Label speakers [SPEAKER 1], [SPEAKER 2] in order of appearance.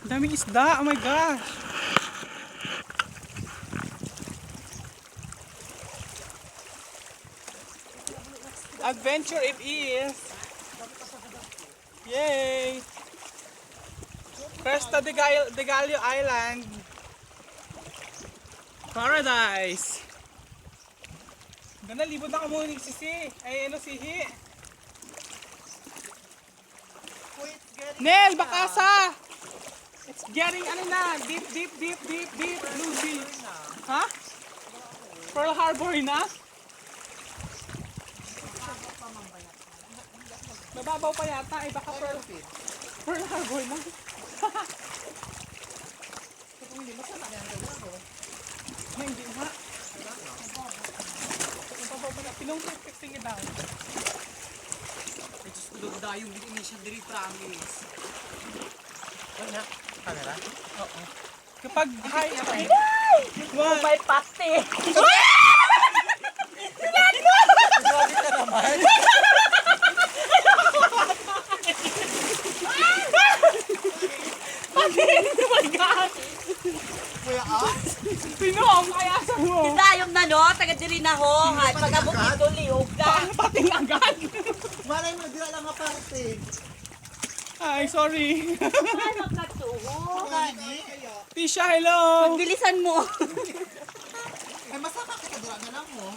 [SPEAKER 1] Daming isda, oh my gosh. Adventure it is. Yay! Cresta de Gallo Island. Paradise. Ganda, libod na kamuning sisi. Ay, ano sihi. Nel, bakasa! It's getting, ano na, deep, blue sea. Ha? Pearl Harbor na? Mababaw pa yata, eh baka Pearl Harbor na. Hindi masama yan, hindi nga. Pinong-fixing it down.
[SPEAKER 2] Ay, Diyos ko daw dayo, hindi siya diri promise. Ano na? Camera?
[SPEAKER 1] Oo. Kapag high,
[SPEAKER 3] May pati.
[SPEAKER 2] Grabe ka naman.
[SPEAKER 1] oh my God!
[SPEAKER 2] Kuya ah?
[SPEAKER 1] Pinong, kaya sa mo.
[SPEAKER 3] Dayong na no, taga diri na ho. Hay pagabot ito liog ka.
[SPEAKER 1] Pating agad.
[SPEAKER 2] Malay mo, dira lang nga parte.
[SPEAKER 1] Ay, sorry.
[SPEAKER 3] Ay magkatuho.
[SPEAKER 1] Tisha, hello!
[SPEAKER 3] Bilisan mo.
[SPEAKER 2] Ay, masama kita dira na lang mo.